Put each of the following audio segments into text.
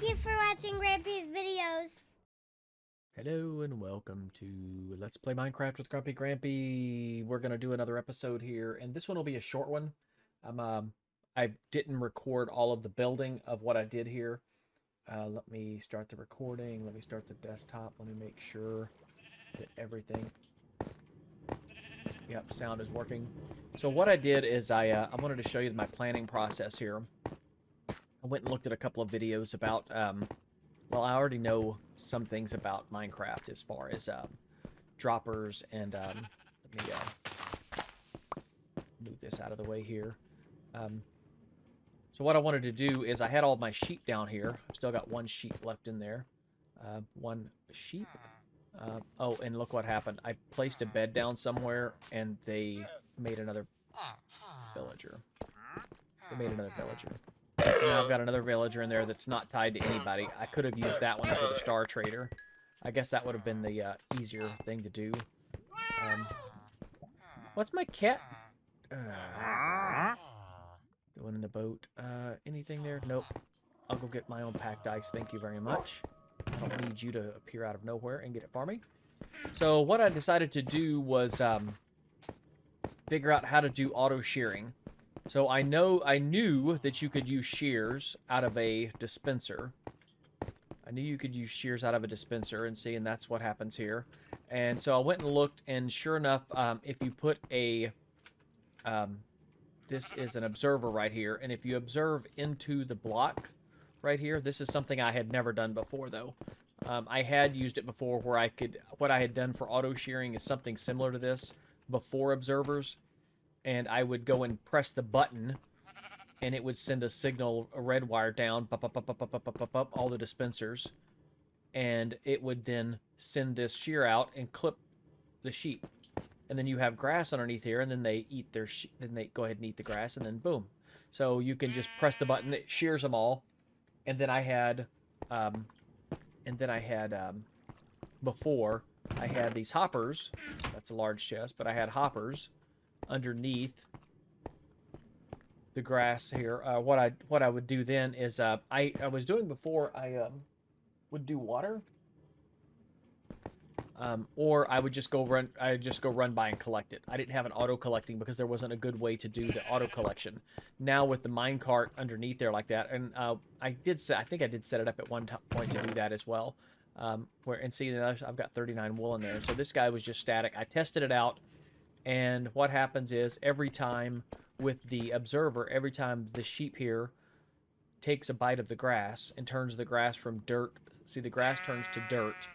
Thank you for watching Grampy's videos. Hello and welcome to Let's Play Minecraft with Grumpy Grampy. We're gonna do another episode here, and this one will be a short one. I didn't record all of the building of what I did here. Let me start the recording. Let me start the desktop. Let me make sure that everything. Yep, sound is working. So what I did is I wanted to show you my planning process here. I went and looked at a couple of videos about well, I already know some things about Minecraft as far as droppers and let me move this out of the way here. So what I wanted to do is I had all my sheep down here. I've still got one sheep left in there. One sheep. Oh, and look what happened. I placed a bed down somewhere and they made another villager. They made another villager. So now I've got another villager in there that's not tied to anybody. I could have used that one for the Star Trader. I guess that would have been the easier thing to do. What's my cat doing in the boat? Anything there? Nope. I'll go get my own packed ice. Thank you very much. I don't need you to appear out of nowhere and get it for me. So what I decided to do was figure out how to do auto shearing. So I knew that you could use shears out of a dispenser. I knew you could use shears out of a dispenser, and that's what happens here. And so I went and looked, and sure enough, if you put a, this is an observer right here, and if you observe into the block right here, this is something I had never done before, though. I had used it before where what I had done for auto shearing is something similar to this before observers. And I would go and press the button, and it would send a signal, a red wire down, up, all the dispensers, and it would then send this shear out and clip the sheep. And then you have grass underneath here, and then they eat their then they go ahead and eat the grass, and then boom. So you can just press the button, it shears them all. And then I had, before I had these hoppers. That's a large chest, but I had hoppers underneath the grass here. What I would do then is I was doing before I would do water, or I would just go run by and collect it. I didn't have an auto collecting because there wasn't a good way to do the auto collection. Now with the minecart underneath there like that, and I think I did set it up at one point to do that as well. See, I've got 39 wool in there. So this guy was just static. I tested it out. And what happens is every time with the observer, every time the sheep here takes a bite of the grass and turns the grass from dirt, see the grass turns to dirt.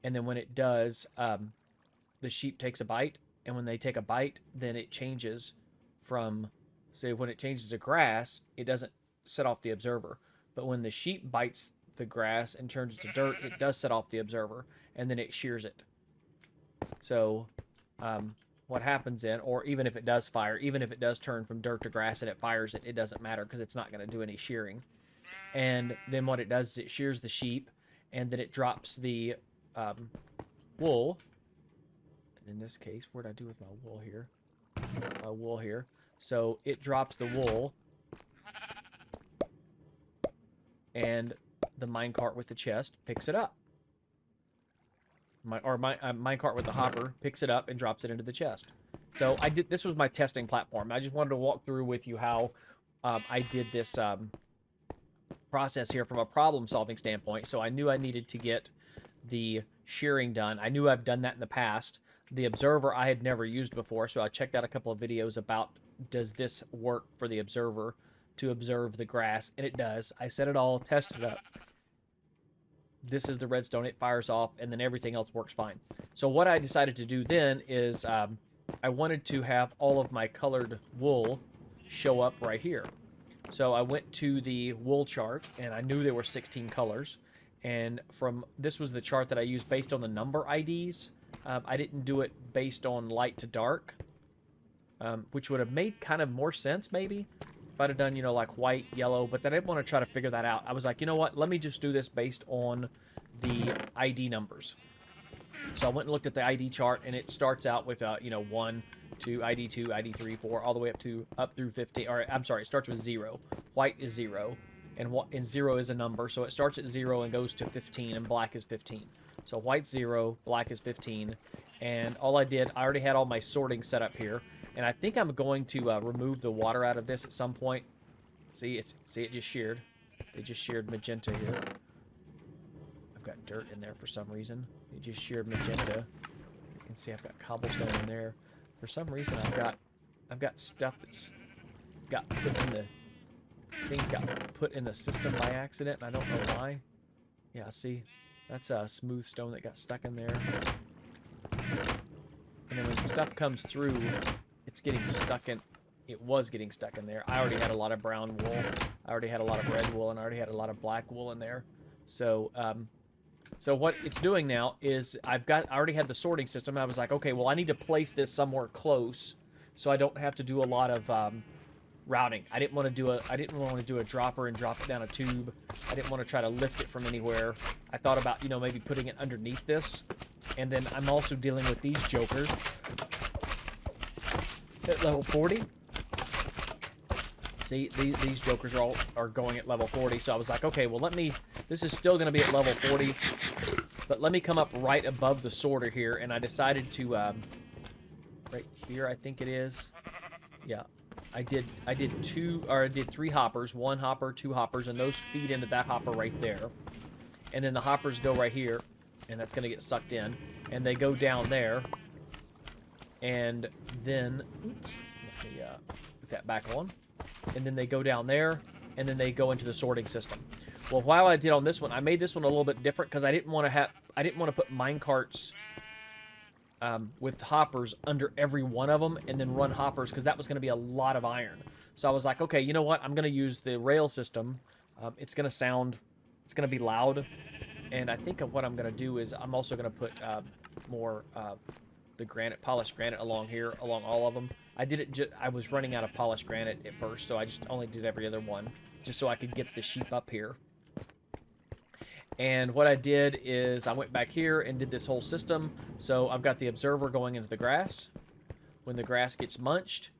And then when it does, the sheep takes a bite. And when they take a bite, then it changes from, say when it changes to grass, it doesn't set off the observer. But when the sheep bites the grass and turns it to dirt, it does set off the observer. And then it shears it. So what happens then, or even if it does fire, even if it does turn from dirt to grass and it fires it, it doesn't matter because it's not going to do any shearing. And then what it does is it shears the sheep, and then it drops the wool. And in this case, what did I do with my wool here? My wool here. So it drops the wool, and the minecart with the chest picks it up. Minecart with the hopper picks it up and drops it into the chest. So this was my testing platform. I just wanted to walk through with you how I did this process here from a problem-solving standpoint. So I knew I needed to get the shearing done. I knew I've done that in the past. The observer I had never used before, so I checked out a couple of videos about does this work for the observer to observe the grass, and it does. I set it all, tested it up. This is the redstone, it fires off, and then everything else works fine. So what I decided to do then is I wanted to have all of my colored wool show up right here. So I went to the wool chart, and I knew there were 16 colors. And this was the chart that I used based on the number IDs. I didn't do it based on light to dark, which would have made kind of more sense maybe. I'd have done, like white, yellow, but then I didn't want to try to figure that out. I was like, you know what? Let me just do this based on the ID numbers. So I went and looked at the ID chart, and it starts out with, 1, 2, ID 2, ID 3, 4, all the way up through 50. Or I'm sorry, it starts with 0. White is 0, and 0 is a number, so it starts at 0 and goes to 15, and black is 15. So white's 0, black is 15, and all I already had all my sorting set up here, and I think I'm going to remove the water out of this at some point. See, it just sheared. It just sheared magenta here. I've got dirt in there for some reason. It just sheared magenta. You can see I've got cobblestone in there. For some reason, I've got stuff that's got put in the things got put in the system by accident, and I don't know why. Yeah, see, that's a smooth stone that got stuck in there. And then when stuff comes through, it's getting stuck in. It was getting stuck in there. I already had a lot of brown wool. I already had a lot of red wool, and I already had a lot of black wool in there. So, so what it's doing now is I already had the sorting system. I was like, okay, well, I need to place this somewhere close, so I don't have to do a lot of routing. I didn't want to do a dropper and drop it down a tube. I didn't want to try to lift it from anywhere. I thought about, maybe putting it underneath this, and then I'm also dealing with these jokers at level 40. See, these jokers are going at level 40, so I was like, okay, well, this is still going to be at level 40, but let me come up right above the sorter here, and I decided to, right here, I think it is, yeah, I did 3 hoppers, 1 hopper, 2 hoppers, and those feed into that hopper right there, and then the hoppers go right here, and that's going to get sucked in, and they go down there, and then, oops, let me put that back on. And then they go down there, and then they go into the sorting system. Well, while I did on this one, I made this one a little bit different because I didn't want to put mine carts with hoppers under every one of them and then run hoppers, because that was going to be a lot of iron. So I was like, okay, you know what? I'm going to use the rail system. It's going to be loud, and I think of what I'm going to do is I'm also going to put more the polished granite along here, along all of them. I was running out of polished granite at first, so I just only did every other one, just so I could get the sheep up here. And what I did is I went back here and did this whole system. So I've got the observer going into the grass. When the grass gets munched,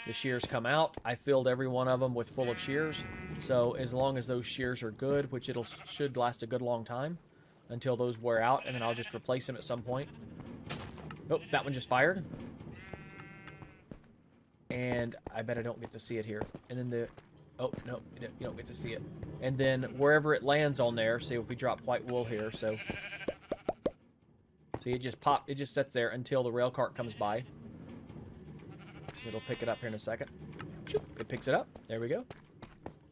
the shears come out. I filled every one of them with full of shears. So as long as those shears are good, which should last a good long time until those wear out, and then I'll just replace them at some point. Nope, that one just fired. And I bet I don't get to see it here. And then oh, no, you don't get to see it. And then wherever it lands on there, see if we drop white wool here, so. See, it just sits there until the rail cart comes by. It'll pick it up here in a second. It picks it up. There we go.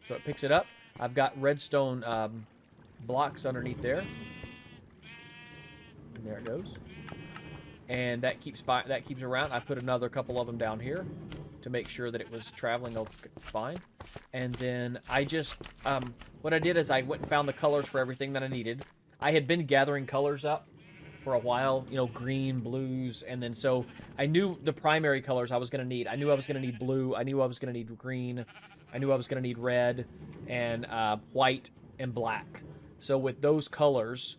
So it picks it up. I've got redstone blocks underneath there. And there it goes. And that keeps around. I put another couple of them down here to make sure that it was traveling fine. And then I just, what I did is I went and found the colors for everything that I needed. I had been gathering colors up for a while, green, blues, and then so I knew the primary colors I was going to need. I knew I was going to need blue. I knew I was going to need green. I knew I was going to need red and white and black. So with those colors,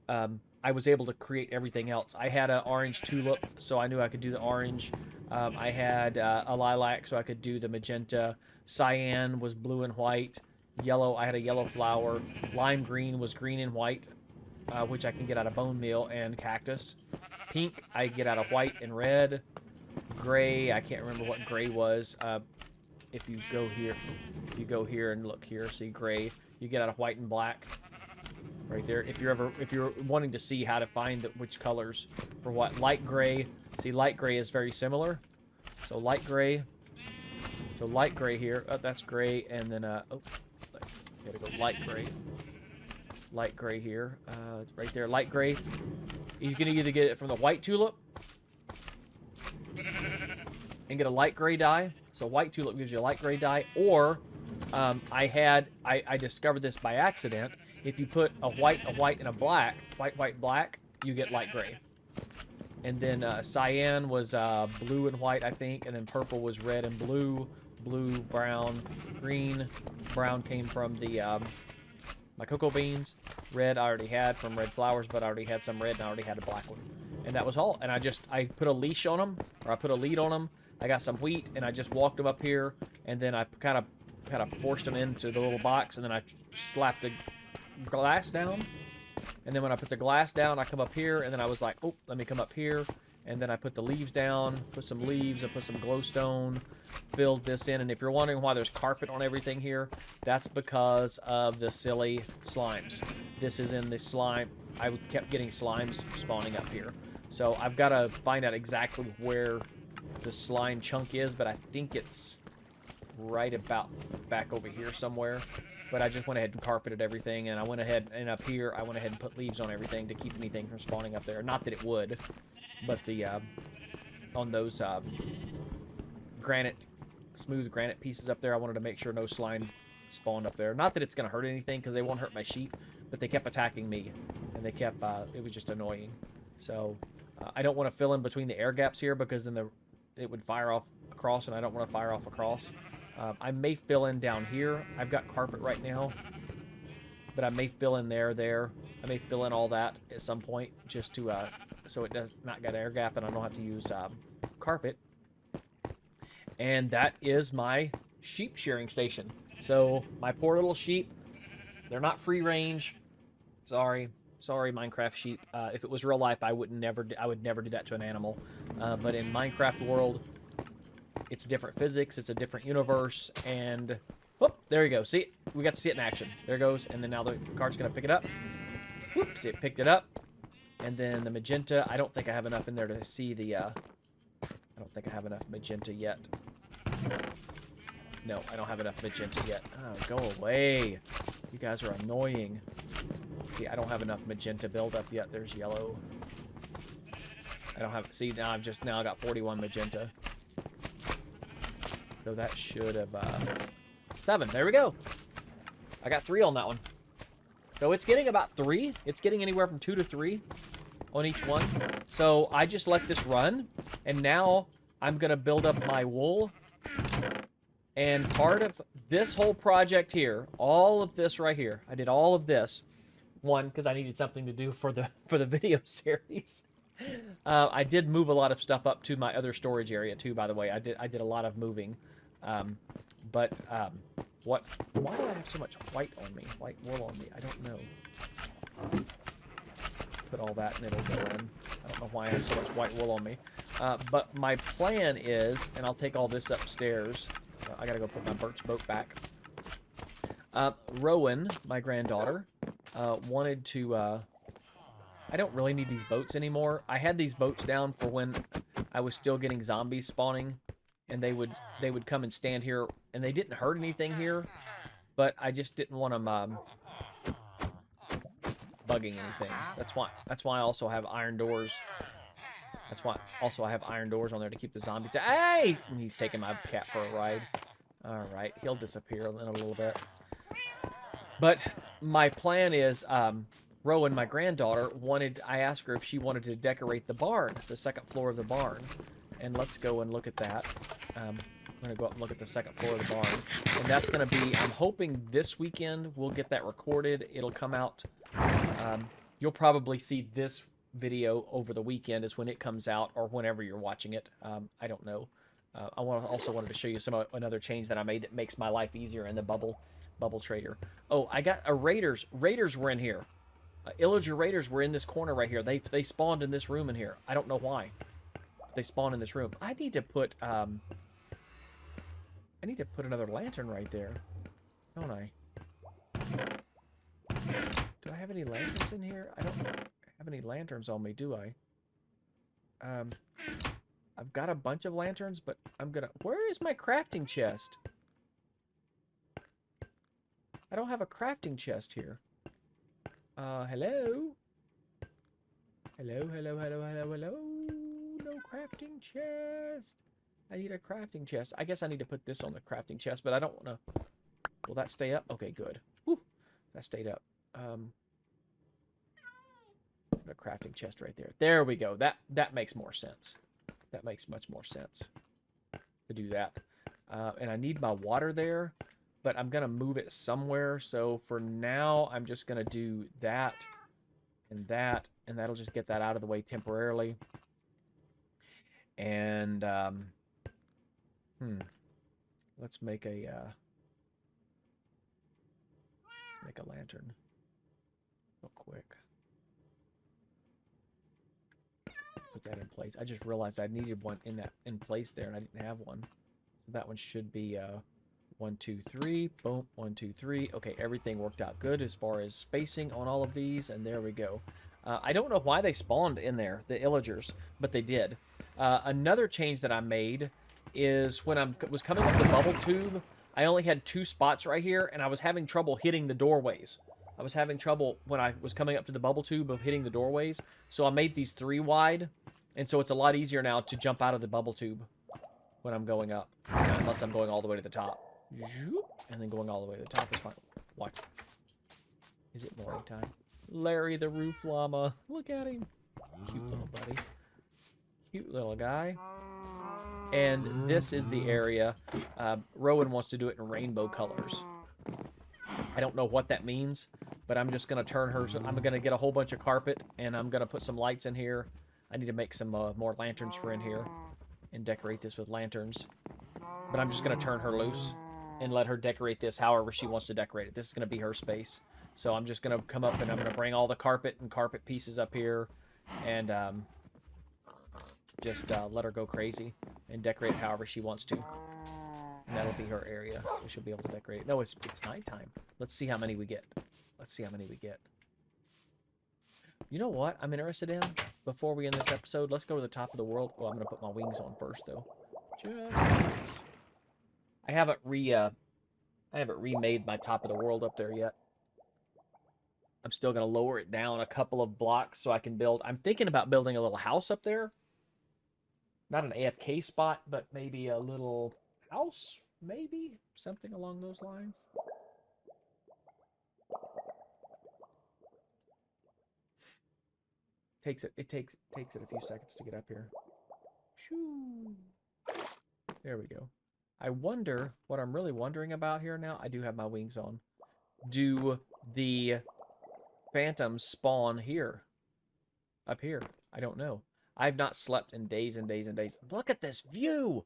I was able to create everything else. I had an orange tulip, so I knew I could do the orange. I had a lilac, so I could do the magenta. Cyan was blue and white. Yellow, I had a yellow flower. Lime green was green and white, which I can get out of bone meal and cactus. Pink, I get out of white and red. Gray, I can't remember what gray was. If you go here and look here, see gray, you get out of white and black. Right there. If you're wanting to see how to find which colors for what, light gray. See, light gray is very similar. So light gray. So light gray here. Oh, that's gray, and then gotta go light gray. Light gray here. Right there, light gray. You can either get it from the white tulip and get a light gray dye. So white tulip gives you a light gray dye, or I discovered this by accident. If you put a white, and a black, white, black, you get light gray. And then cyan was blue and white, I think, and then purple was red and blue, brown, green. Brown came from the my cocoa beans. Red I already had from red flowers, but I already had some red and I already had a black one. And that was all. And I put a leash on them, or I put a lead on them. I got some wheat, and I just walked them up here, and then I kind of kind of forced them into the little box, and then I slapped the glass down. And then when I put the glass down, I come up here, and then I was like, oh, let me come up here. And then I put the leaves down, put some leaves, I put some glowstone, filled this in. And if you're wondering why there's carpet on everything here, that's because of the silly slimes. This is in the slime. I kept getting slimes spawning up here. So I've got to find out exactly where the slime chunk is, but I think it's right about back over here somewhere. But I just went ahead and carpeted everything, and I went ahead, and up here, I went ahead and put leaves on everything to keep anything from spawning up there. Not that it would, but the, on those, smooth granite pieces up there, I wanted to make sure no slime spawned up there. Not that it's going to hurt anything, because they won't hurt my sheep, but they kept attacking me, and they kept, it was just annoying. So, I don't want to fill in between the air gaps here, because then it would fire off across, and I don't want to fire off across. I may fill in down here. I've got carpet right now, but I may fill in there. I may fill in all that at some point, just to, so it does not get air gap, and I don't have to use carpet. And that is my sheep shearing station. So my poor little sheep, they're not free range. Sorry, Minecraft sheep. If it was real life, I would never do that to an animal. But in Minecraft world, it's different physics, it's a different universe, and whoop, there you go. See, we got to see it in action. There it goes, and then now the card's gonna pick it up. Whoop, see, it picked it up. And then the magenta, I don't think I have enough in there to see the, I don't think I have enough magenta yet. No, I don't have enough magenta yet. Oh, go away. You guys are annoying. Yeah, I don't have enough magenta build up yet. There's yellow. I don't have, see, now I got 41 magenta. So that should have, 7. There we go. I got 3 on that one. So it's getting about 3. It's getting anywhere from 2 to 3 on each one. So I just let this run. And now I'm going to build up my wool. And part of this whole project here, all of this right here, I did all of this. One, because I needed something to do for the video series. I did move a lot of stuff up to my other storage area too, by the way. I did a lot of moving. Why do I have so much white on me? White wool on me? I don't know. Put all that and it'll go in. I don't know why I have so much white wool on me. But my plan is, and I'll take all this upstairs. I gotta go put my birch boat back. Rowan, my granddaughter, wanted to, I don't really need these boats anymore. I had these boats down for when I was still getting zombies spawning, and they would come and stand here, and they didn't hurt anything here, but I just didn't want them bugging anything. That's why I also have iron doors. That's why also I have iron doors on there to keep the zombies. Hey! And he's taking my cat for a ride. All right, he'll disappear in a little bit. But my plan is, Rowan, my granddaughter, I asked her if she wanted to decorate the barn, the second floor of the barn. And let's go and look at that. I'm going to go up and look at the second floor of the barn. And that's going to be, I'm hoping this weekend we'll get that recorded. It'll come out. You'll probably see this video over the weekend is when it comes out, or whenever you're watching it. I don't know. I also wanted to show you another change that I made that makes my life easier in the bubble trader. Oh, I got a raiders. Raiders were in here. Illager raiders were in this corner right here. They spawned in this room in here. I don't know why. They spawned in this room. I need to put another lantern right there, don't I? Do I have any lanterns in here? I don't have any lanterns on me, do I? I've got a bunch of lanterns, but where is my crafting chest? I don't have a crafting chest here. Hello? Hello? No crafting chest. I need a crafting chest. I guess I need to put this on the crafting chest, but I don't want to... Will that stay up? Okay, good. Whew. That stayed up. Put a crafting chest right there. There we go. That makes more sense. That makes much more sense to do that. And I need my water there, but I'm going to move it somewhere. So for now, I'm just going to do that, and that'll just get that out of the way temporarily. And, let's make a, Make a lantern real quick. Put that in place. I just realized I needed one in place there, and I didn't have one. So that one should be 1, 2, 3. Boom. 1, 2, 3. Okay, everything worked out good as far as spacing on all of these, and there we go. I don't know why they spawned in there, the illagers, but they did. Another change that I made is when I was coming up the bubble tube, I only had 2 spots right here, and I was having trouble hitting the doorways. I was having trouble when I was coming up to the bubble tube of hitting the doorways, so I made these 3 wide, and so it's a lot easier now to jump out of the bubble tube when I'm going up, unless I'm going all the way to the top. And then going all the way to the top is fine. Watch. Is it morning time? Larry the roof llama. Look at him. Cute little buddy. Cute little guy. And this is the area. Rowan wants to do it in rainbow colors. I don't know what that means, but I'm just going to turn her. So I'm going to get a whole bunch of carpet, and I'm going to put some lights in here. I need to make some more lanterns for in here and decorate this with lanterns. But I'm just going to turn her loose and let her decorate this however she wants to decorate it. This is going to be her space. So I'm just going to come up and I'm going to bring all the carpet and carpet pieces up here and just let her go crazy and decorate however she wants to. And that'll be her area, so she'll be able to decorate it. No, it's nighttime. Let's see how many we get. Let's see how many we get. You know what I'm interested in before we end this episode? Let's go to the top of the world. Well, I'm going to put my wings on first, though. I haven't remade my top of the world up there yet. I'm still going to lower it down a couple of blocks so I can build. I'm thinking about building a little house up there. Not an AFK spot, but maybe a little house, maybe? Something along those lines. It takes it a few seconds to get up here. Shoo. There we go. I wonder, what I'm really wondering about here now, I do have my wings on. Do the phantoms spawn here? Up here? I don't know. I've not slept in days and days and days. Look at this view!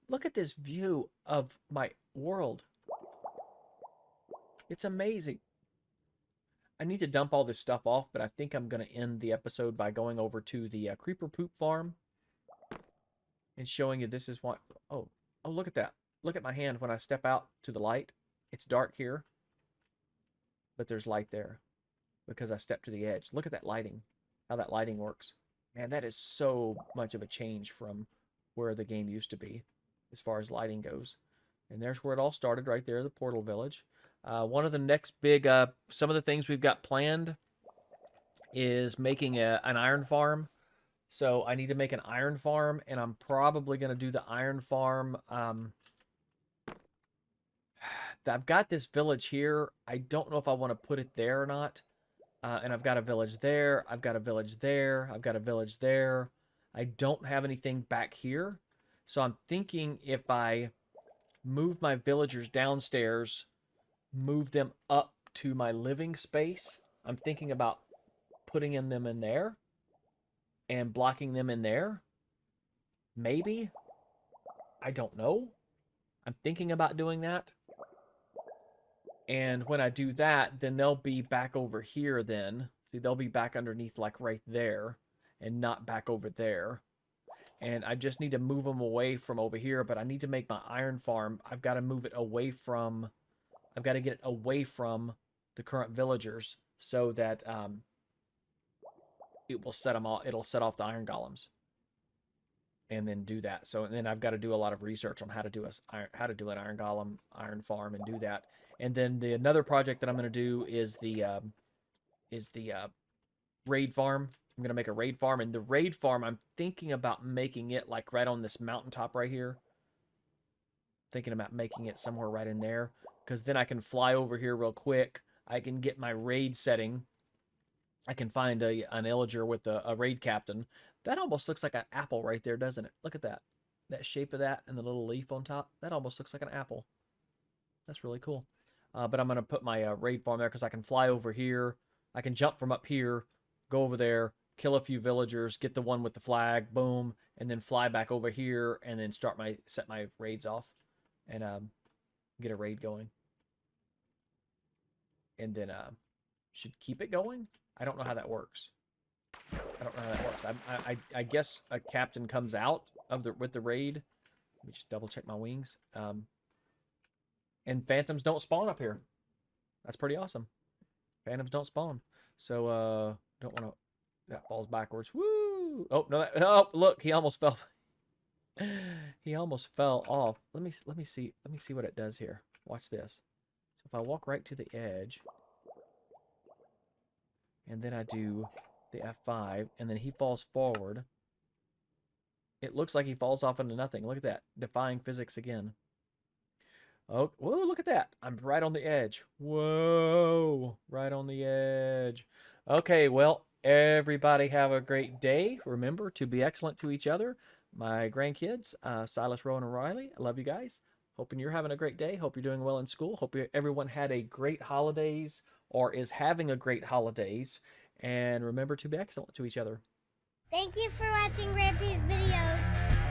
Look at this view of my world. It's amazing. I need to dump all this stuff off, but I think I'm going to end the episode by going over to the creeper poop farm and showing you this is what... Oh, look at that. Look at my hand when I step out to the light. It's dark here, but there's light there because I stepped to the edge. Look at that lighting, how that lighting works. Man, that is so much of a change from where the game used to be as far as lighting goes. And there's where it all started, right there, the portal village. One of the next big, some of the things we've got planned is making an iron farm. So I need to make an iron farm, and I'm probably going to do the iron farm. I've got this village here. I don't know if I want to put it there or not. And I've got a village there. I've got a village there. I've got a village there. I don't have anything back here. So I'm thinking if I move my villagers downstairs, move them up to my living space, I'm thinking about putting them in there and blocking them in there. Maybe. I don't know. I'm thinking about doing that. And when I do that, then they'll be back over here then. See, they'll be back underneath like right there and not back over there. And I just need to move them away from over here, but I need to make my iron farm. I've got to move it away from... I've got to get it away from the current villagers so that it will set them all. It'll set off the iron golems, and then do that. So and then I've got to do a lot of research on how to do an iron golem iron farm and do that. And then another project that I'm going to do is the raid farm. I'm going to make a raid farm, and the raid farm I'm thinking about making it like right on this mountaintop right here. Thinking about making it somewhere right in there. Because then I can fly over here real quick. I can get my raid setting. I can find an illager with a raid captain. That almost looks like an apple right there, doesn't it? Look at that. That shape of that and the little leaf on top. That almost looks like an apple. That's really cool. But I'm going to put my raid farm there because I can fly over here. I can jump from up here, go over there, kill a few villagers, get the one with the flag, boom, and then fly back over here and then set my raids off and get a raid going. and then should keep it going. I don't know how that works. I don't know how that works. I guess a captain comes out of with the raid. Let me just double check my wings. And phantoms don't spawn up here. That's pretty awesome. Phantoms don't spawn. So don't want to. That falls backwards. Woo! Oh no! Oh look, he almost fell. He almost fell off. Let me see what it does here. Watch this. So if I walk right to the edge, and then I do the F5, and then he falls forward. It looks like he falls off into nothing. Look at that. Defying physics again. Oh, whoa, look at that. I'm right on the edge. Whoa, right on the edge. Okay, well, everybody have a great day. Remember to be excellent to each other. My grandkids, Silas, Rowan, and Riley, I love you guys. Hoping you're having a great day. Hope you're doing well in school. Hope everyone had a great holidays or is having a great holidays. And remember to be excellent to each other. Thank you for watching Grampy's videos.